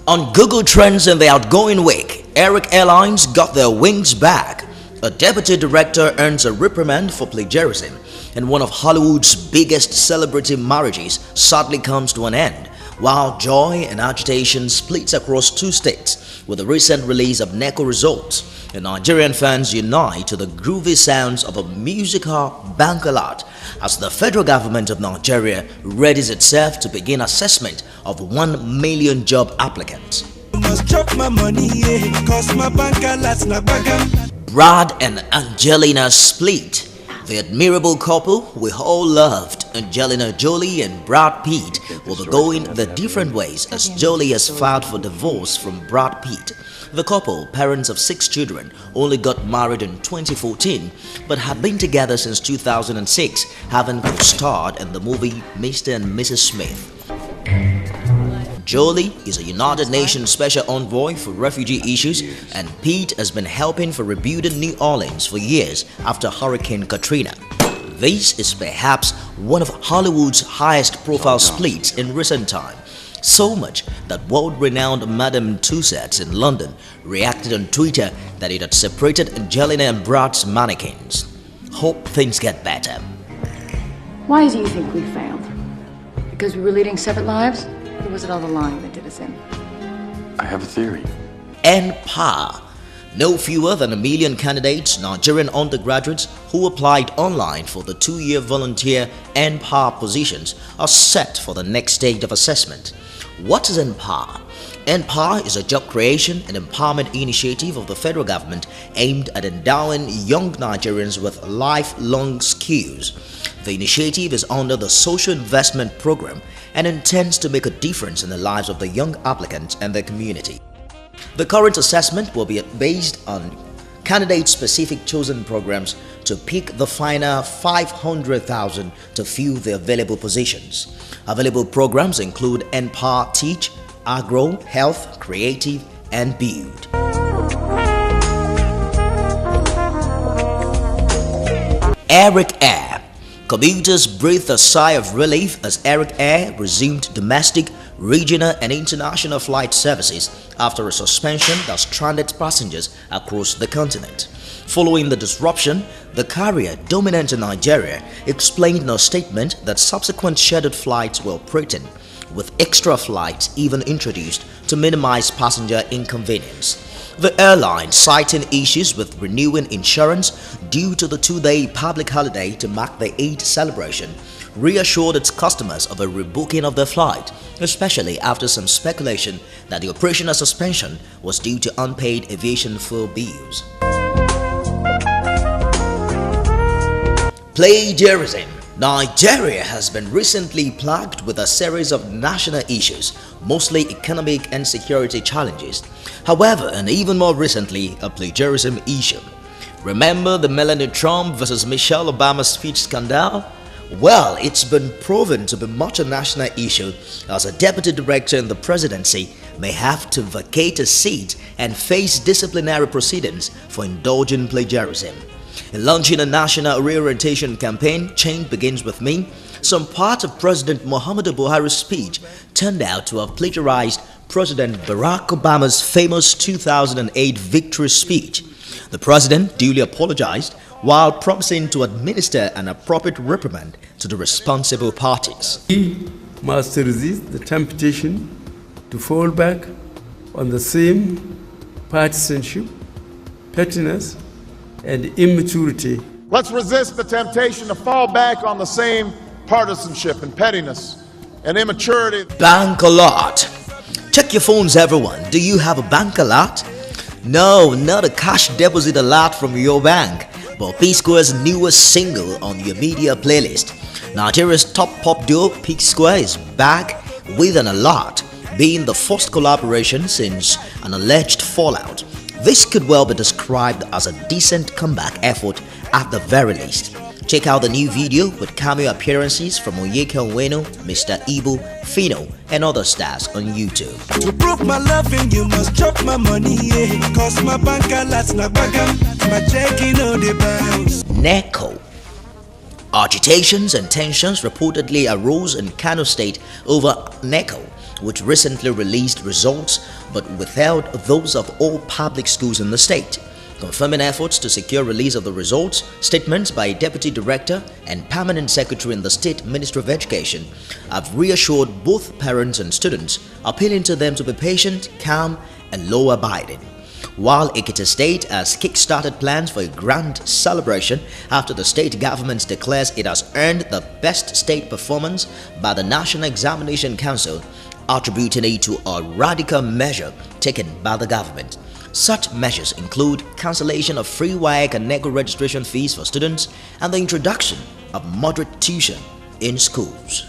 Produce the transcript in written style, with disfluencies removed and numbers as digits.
On Google Trends in the outgoing week, Eric Airlines got their wings back. A deputy director earns a reprimand for plagiarism, and one of Hollywood's biggest celebrity marriages sadly comes to an end, while joy and agitation splits across two states with the recent release of NECO results. And Nigerian fans unite to the groovy sounds of a musical bankalat as the federal government of Nigeria readies itself to begin assessment of 1 million job applicants. Brad and Angelina split. The admirable couple we all loved, Angelina Jolie and Brad Pitt, will be going their different ways as Jolie has filed for divorce from Brad Pitt. The couple, parents of 6 children, only got married in 2014 but had been together since 2006, having co-starred in the movie Mr. and Mrs. Smith. Jolie is a United Nations Special Envoy for refugee issues, and Pitt has been helping for rebuilding New Orleans for years after Hurricane Katrina. This is perhaps one of Hollywood's highest profile splits in recent time. So much that world-renowned Madame Tussauds in London reacted on Twitter that it had separated Angelina and Brad's mannequins. Hope things get better. Why do you think we failed? Because we were leading separate lives? Or was it all the lying that did us in? I have a theory. NPA. No fewer than 1 million candidates, Nigerian undergraduates who applied online for the 2-year volunteer NPA positions are set for the next stage of assessment. What is NPA? NPA is a job creation and empowerment initiative of the federal government aimed at endowing young Nigerians with lifelong skills. The initiative is under the Social Investment Program and intends to make a difference in the lives of the young applicants and their community. The current assessment will be based on candidate-specific chosen programs to pick the final 500,000 to fill the available positions. Available programs include NPA Teach, Agro, Health, Creative, and Build. Eric Air. Commuters breathed a sigh of relief as Eric Air resumed domestic, regional and international flight services after a suspension that stranded passengers across the continent. Following the disruption, the carrier, dominant in Nigeria, explained in a statement that subsequent scheduled flights were operating, with extra flights even introduced to minimize passenger inconvenience. The airline, citing issues with renewing insurance due to the 2-day public holiday to mark the Eid celebration, reassured its customers of a rebooking of their flight, especially after some speculation that the operational suspension was due to unpaid aviation fuel bills. Plagiarism. Nigeria has been recently plagued with a series of national issues, mostly economic and security challenges. However, and even more recently, a plagiarism issue. Remember the Melania Trump versus Michelle Obama speech scandal? Well, it's been proven to be much a national issue, as a deputy director in the presidency may have to vacate a seat and face disciplinary proceedings for indulging plagiarism. In launching a national reorientation campaign, Change Begins With Me, some part of President Muhammadu Buhari's speech turned out to have plagiarized President Barack Obama's famous 2008 victory speech. The president duly apologized while promising to administer an appropriate reprimand to the responsible parties. We must resist the temptation to fall back on the same partisanship, pettiness, and immaturity. Let's resist the temptation to fall back on the same partisanship and pettiness and immaturity. Bank alert. Check your phones, everyone. Do you have a bank alert? No, not a cash deposit alert from your bank, but P-Square's newest single on your media playlist. Nigeria's top pop duo P-Square is back with an alert, being the first collaboration since an alleged fallout. This could well be described as a decent comeback effort at the very least. Check out the new video with cameo appearances from Onyeka Onwenu, Mr. Ibu, Fino, and other stars on YouTube. To prove my loving, you must drop my money, yeah. Cause my bank alerts na bagam, my checking on the bounce. NECO. Agitations and tensions reportedly arose in Kano State over NECO, which recently released results but withheld those of all public schools in the state. Confirming efforts to secure release of the results, statements by Deputy Director and Permanent Secretary in the State Ministry of Education have reassured both parents and students, appealing to them to be patient, calm, and law-abiding. While Ekiti State has kick-started plans for a grand celebration after the state government declares it has earned the best state performance by the National Examination Council, attributing it to a radical measure taken by the government. Such measures include cancellation of free WAEC and NECO registration fees for students and the introduction of moderate tuition in schools.